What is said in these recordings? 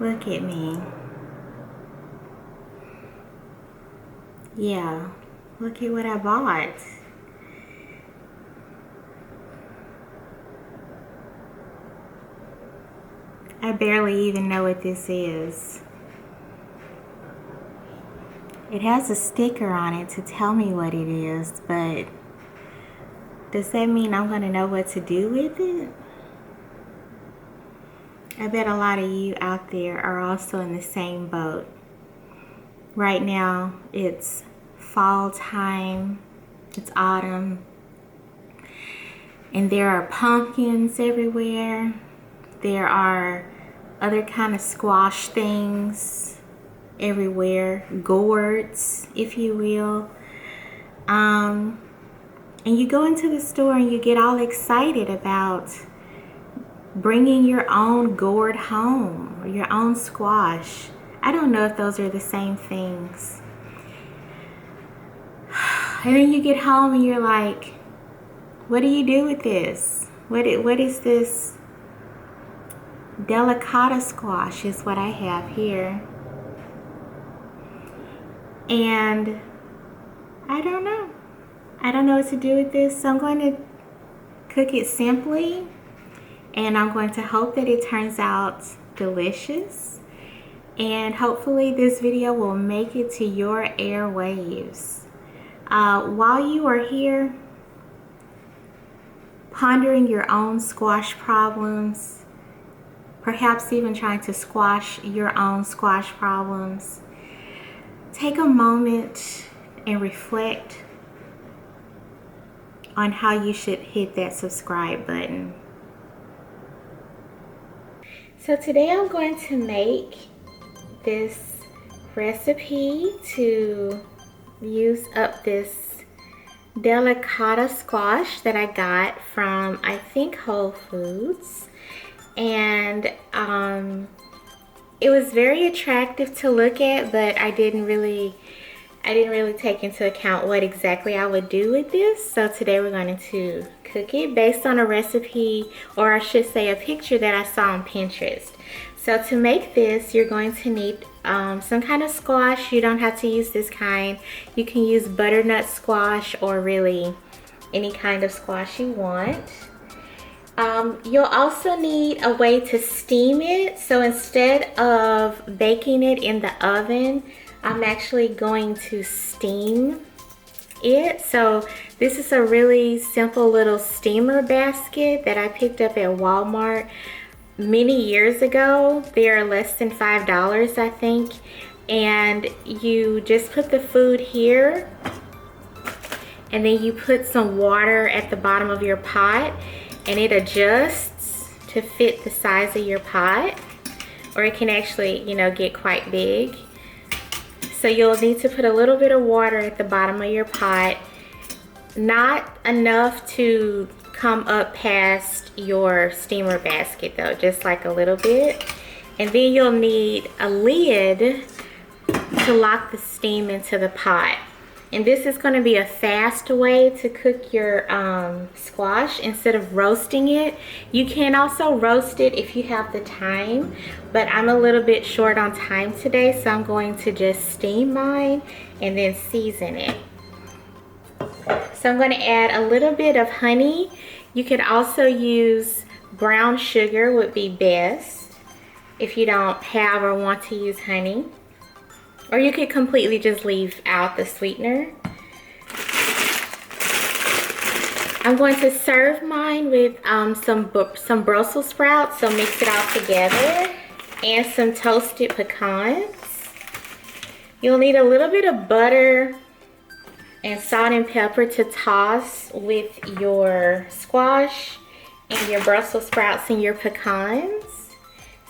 Look at me. Yeah, look at what I bought. I barely even know what this is. It has a sticker on it to tell me what it is, but does that mean I'm gonna know what to do with it? I bet a lot of you out there are also in the same boat. Right now, it's fall time, it's autumn, and there are pumpkins everywhere. There are other kind of squash things everywhere, gourds, if you will. And you go into the store and you get all excited about bringing your own gourd home or your own squash. I don't know if those are the same things. And then you get home and you're like, what do you do with this? What is this? Delicata squash is what I have here. And I don't know. I don't know what to do with this. So I'm going to cook it simply. And I'm going to hope that it turns out delicious. And hopefully this video will make it to your airwaves. While you are here pondering your own squash problems, perhaps even trying to squash your own squash problems, take a moment and reflect on how you should hit that subscribe button. So today I'm going to make this recipe to use up this delicata squash that I got from, I think, Whole Foods. And it was very attractive to look at, but I didn't really take into account what exactly I would do with this. So today we're going to cook it based on a recipe, or I should say a picture that I saw on Pinterest. So to make this, you're going to need some kind of squash. You don't have to use this kind. You can use butternut squash or really any kind of squash you want. You'll also need a way to steam it. So instead of baking it in the oven, I'm actually going to steam it. So this is a really simple little steamer basket that I picked up at Walmart many years ago. They are less than $5, I think. And you just put the food here, and then you put some water at the bottom of your pot, and it adjusts to fit the size of your pot, or it can actually, you know, get quite big. So you'll need to put a little bit of water at the bottom of your pot, not enough to come up past your steamer basket though, just like a little bit. And then you'll need a lid to lock the steam into the pot. And this is going to be a fast way to cook your squash instead of roasting it. You can also roast it if you have the time, but I'm a little bit short on time today, so I'm going to just steam mine and then season it. So I'm going to add a little bit of honey. You could also use brown sugar, would be best if you don't have or want to use honey. Or you could completely just leave out the sweetener. I'm going to serve mine with some Brussels sprouts, so mix it all together, and some toasted pecans. You'll need a little bit of butter and salt and pepper to toss with your squash and your Brussels sprouts and your pecans.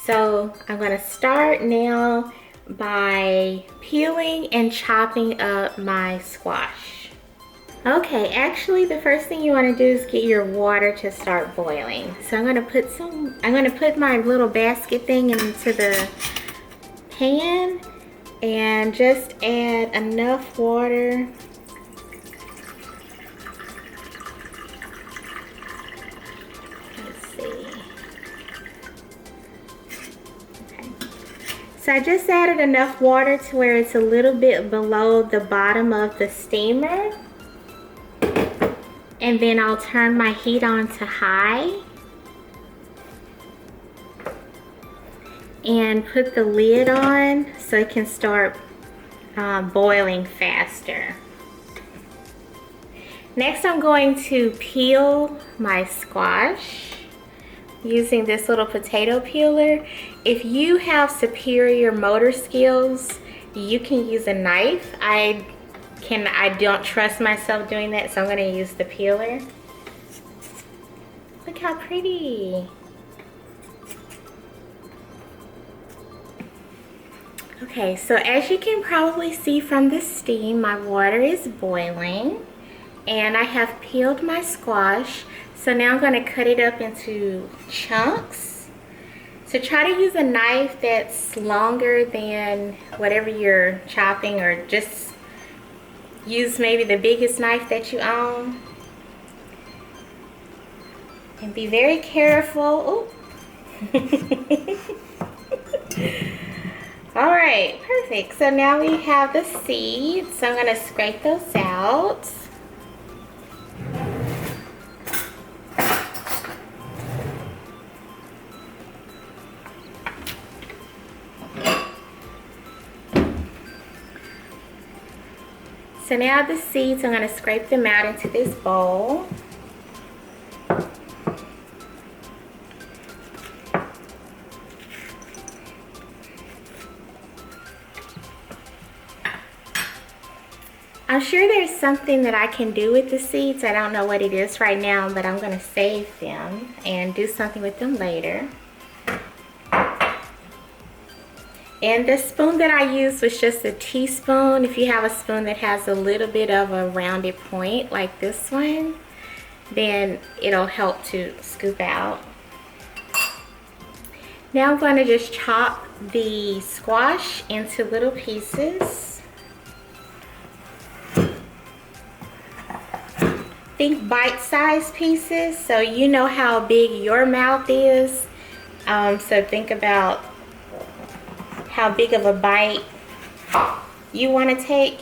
So I'm going to start now by peeling and chopping up my squash. Okay, actually the first thing you want to do is get your water to start boiling. So I'm going to put my little basket thing into the pan and just add enough water. So I just added enough water to where it's a little bit below the bottom of the steamer. And then I'll turn my heat on to high. And put the lid on so it can start boiling faster. Next, I'm going to peel my squash using this little potato peeler. If you have superior motor skills, you can use a knife. I don't trust myself doing that, so I'm gonna use the peeler. Look how pretty. Okay, so as you can probably see from the steam, my water is boiling and I have peeled my squash. So now I'm going to cut it up into chunks. So try to use a knife that's longer than whatever you're chopping, or just use maybe the biggest knife that you own. And be very careful. Alright, perfect. So now we have the seeds. So I'm going to scrape those out. So now the seeds, I'm going to scrape them out into this bowl. I'm sure there's something that I can do with the seeds. I don't know what it is right now, but I'm going to save them and do something with them later. And the spoon that I used was just a teaspoon. If you have a spoon that has a little bit of a rounded point like this one, then it'll help to scoop out. Now I'm going to just chop the squash into little pieces. Think bite-sized pieces, so you know how big your mouth is. So think about how big of a bite you want to take,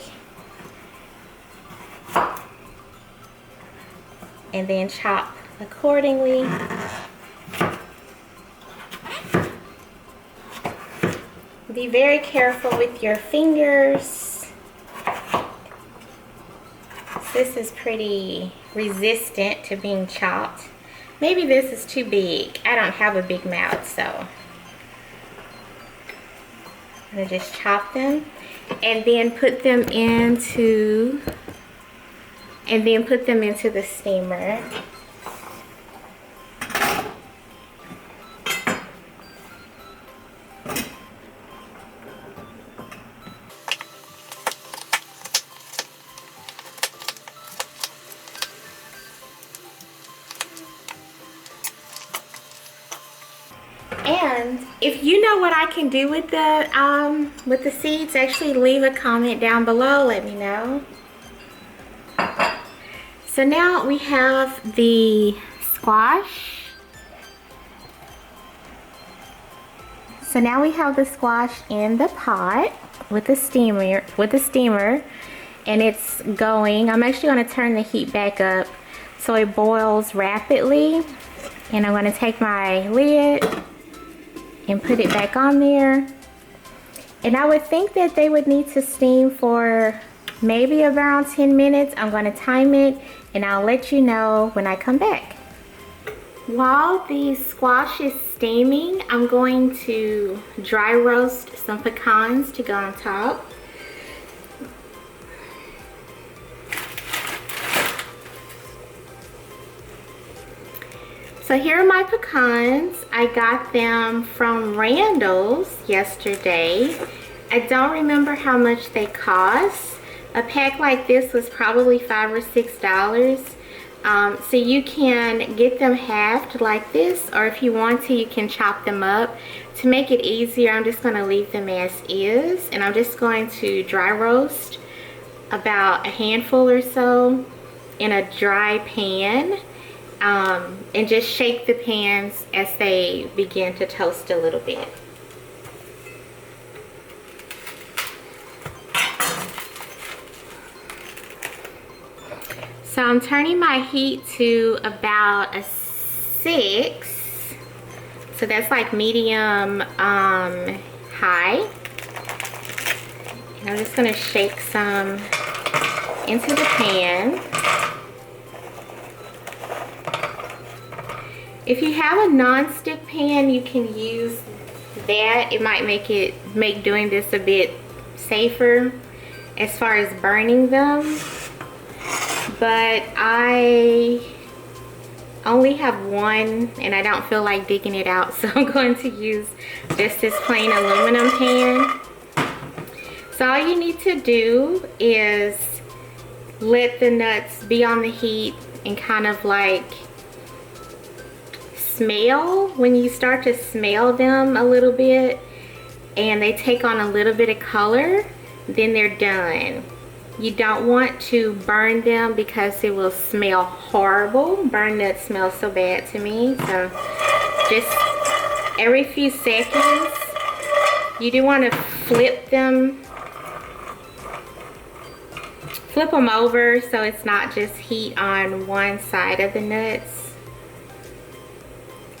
and then chop accordingly. Be very careful with your fingers. This is pretty resistant to being chopped. Maybe this is too big. I don't have a big mouth, so I'm going to just chop them and then put them into the steamer. And if you know what I can do with the seeds, actually leave a comment down below, let me know. So now we have the squash. So now we have the squash in the pot with the steamer, and it's going. I'm actually going to turn the heat back up so it boils rapidly. And I'm going to take my lid and put it back on there. And I would think that they would need to steam for maybe around 10 minutes. I'm going to time it and I'll let you know when I come back. While the squash is steaming, I'm going to dry roast some pecans to go on top. So here are my pecans. I got them from Randall's yesterday. I don't remember how much they cost. A pack like this was probably $5 or $6. So you can get them halved like this, or if you want to, you can chop them up. To make it easier, I'm just going to leave them as is, and I'm just going to dry roast about a handful or so in a dry pan. And just shake the pans as they begin to toast a little bit. So I'm turning my heat to about a 6. So that's like medium high. And I'm just gonna shake some into the pan. If you have a non-stick pan, you can use that. It might make doing this a bit safer as far as burning them. But I only have one and I don't feel like digging it out, so I'm going to use just this plain aluminum pan. So all you need to do is let the nuts be on the heat and kind of like smell. When you start to smell them a little bit and they take on a little bit of color, then they're done. You don't want to burn them because it will smell horrible. Burned nuts smell so bad to me. So just every few seconds, you do want to flip them over so it's not just heat on one side of the nuts.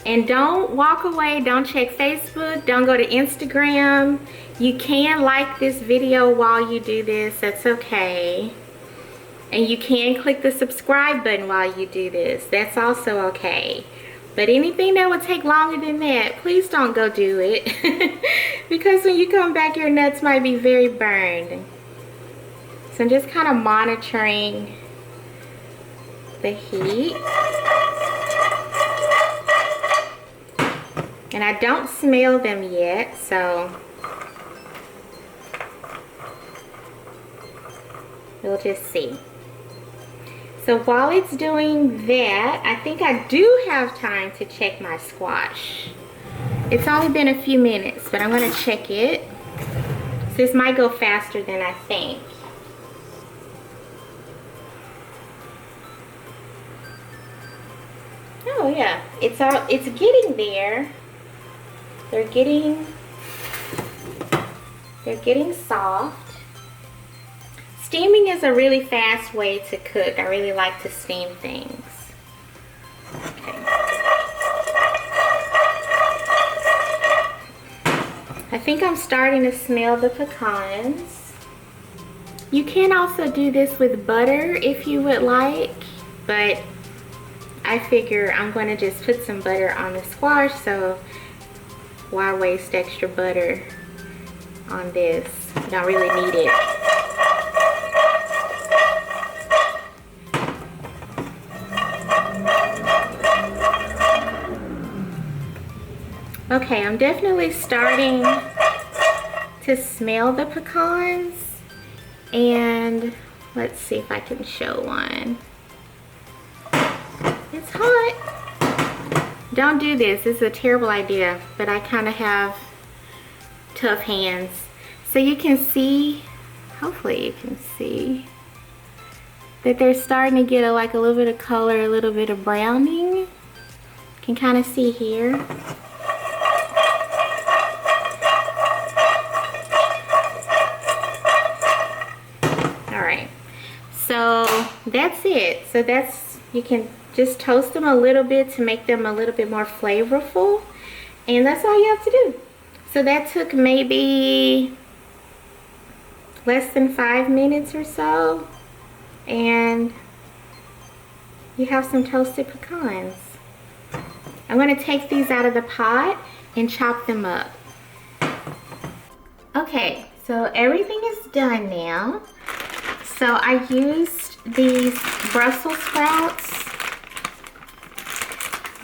And don't walk away, don't check Facebook, don't go to Instagram. You can like this video while you do this, that's okay. And you can click the subscribe button while you do this, that's also okay. But anything that would take longer than that, please don't go do it. Because when you come back, your nuts might be very burned. So I'm just kind of monitoring the heat. And I don't smell them yet, so we'll just see. So while it's doing that, I think I do have time to check my squash. It's only been a few minutes, but I'm gonna check it. So this might go faster than I think. Oh yeah, it's getting there. They're getting soft. Steaming is a really fast way to cook. I really like to steam things. Okay. I think I'm starting to smell the pecans. You can also do this with butter if you would like, but I figure I'm going to just put some butter on the squash, so why waste extra butter on this? You don't really need it. Okay, I'm definitely starting to smell the pecans, and let's see if I can show one. It's hot. Don't do this. It's a terrible idea, but I kind of have tough hands. So you can see, hopefully you can see, that they're starting to get like a little bit of color, a little bit of browning. You can kind of see here. Alright, so that's it. So that's, you can just toast them a little bit to make them a little bit more flavorful, and that's all you have to do. So that took maybe less than 5 minutes or so, and you have some toasted pecans. I'm going to take these out of the pot and chop them up. Okay, so everything is done now. So I used these Brussels sprouts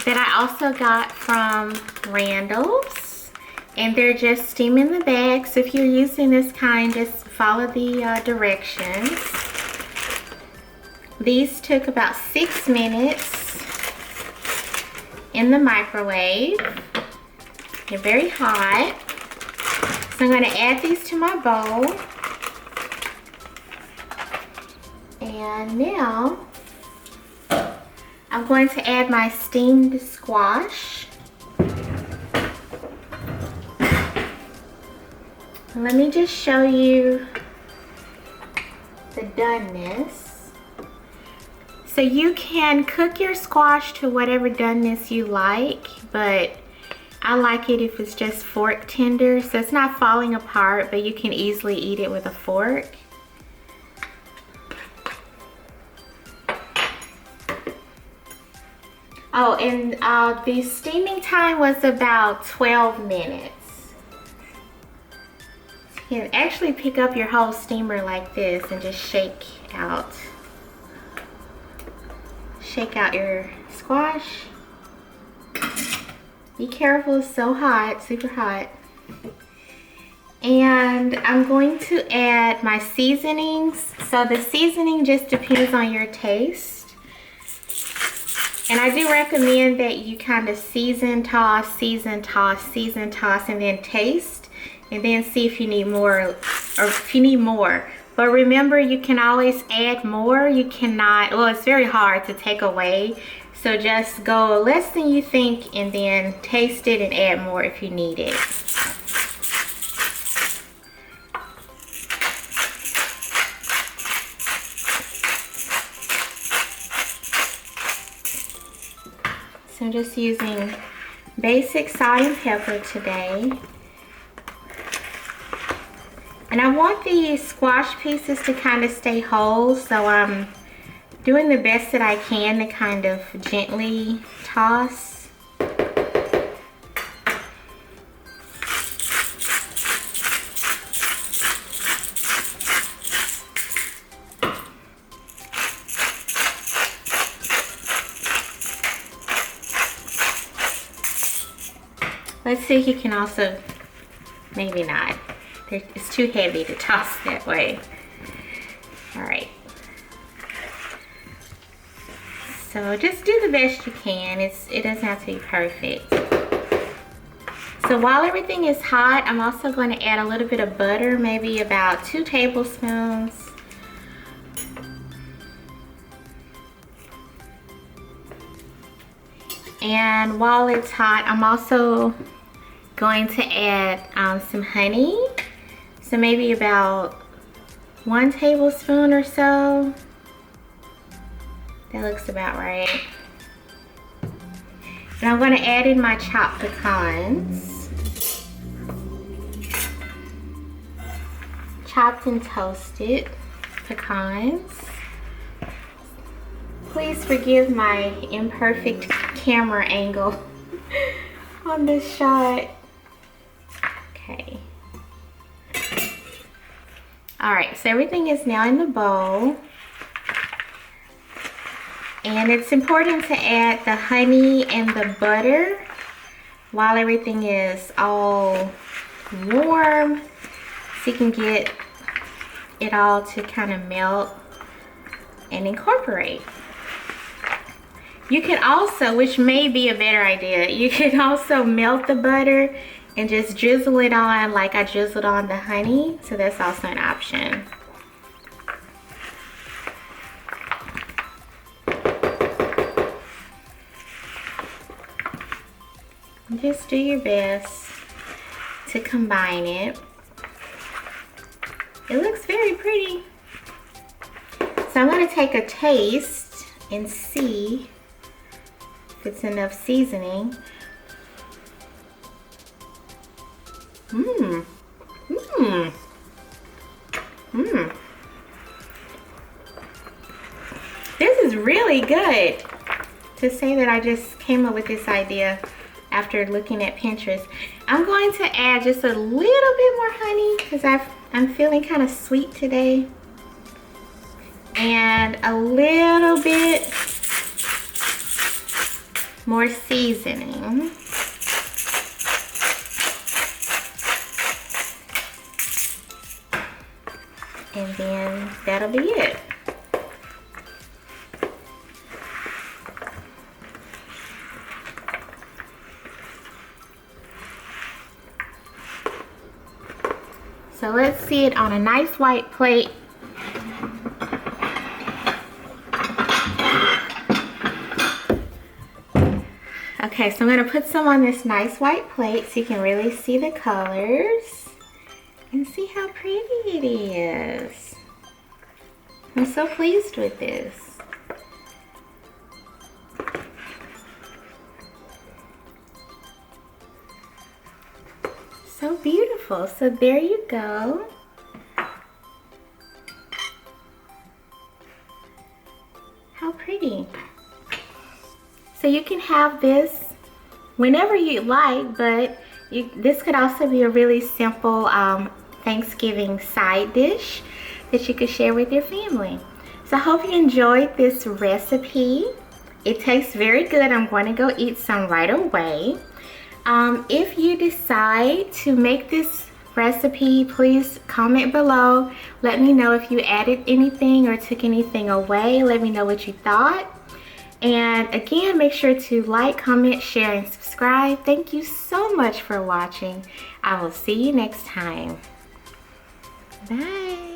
that I also got from Randall's, and they're just steam in the bag. So if you're using this kind, just follow the directions. These took about 6 minutes in the microwave. They're very hot. So I'm going to add these to my bowl. And now I'm going to add my steamed squash. And let me just show you the doneness. So you can cook your squash to whatever doneness you like, but I like it if it's just fork tender, so it's not falling apart, but you can easily eat it with a fork. Oh, and the steaming time was about 12 minutes. You can actually pick up your whole steamer like this and just shake out your squash. Be careful, it's so hot, super hot. And I'm going to add my seasonings. So the seasoning just depends on your taste. And I do recommend that you kind of season, toss, season, toss, season, toss, and then taste. And then see if you need more, or if you need more. But remember, you can always add more. You cannot, well, it's very hard to take away. So just go less than you think and then taste it and add more if you need it. So I'm just using basic salt and pepper today. And I want the squash pieces to kind of stay whole, so I'm doing the best that I can to kind of gently toss. Let's see if you can also, maybe not. It's too heavy to toss that way. All right. So just do the best you can. It doesn't have to be perfect. So while everything is hot, I'm also going to add a little bit of butter, maybe about 2 tablespoons. And while it's hot, I'm also going to add some honey. So maybe about 1 tablespoon or so. That looks about right. And I'm going to add in my chopped pecans. Chopped and toasted pecans. Please forgive my imperfect camera angle on this shot. Okay. All right, so everything is now in the bowl. And it's important to add the honey and the butter while everything is all warm, so you can get it all to kind of melt and incorporate. You can also, which may be a better idea, you can also melt the butter and just drizzle it on like I drizzled on the honey. So that's also an option. Just do your best to combine it. It looks very pretty. So I'm going to take a taste and see if it's enough seasoning. This is really good. To say that I just came up with this idea after looking at Pinterest. I'm going to add just a little bit more honey because I'm feeling kind of sweet today. And a little bit more seasoning. And then that'll be it. So let's see it on a nice white plate. Okay, so I'm going to put some on this nice white plate so you can really see the colors and see how pretty it is. I'm so pleased with this. ungrateful. So there you go. How pretty. So you can have this whenever you like, but this could also be a really simple Thanksgiving side dish that you could share with your family. So I hope you enjoyed this recipe. It tastes very good. I'm going to go eat some right away. If you decide to make this recipe, please comment below. Let me know if you added anything or took anything away. Let me know what you thought. And again, make sure to like, comment, share, and subscribe. Thank you so much for watching. I will see you next time. Bye.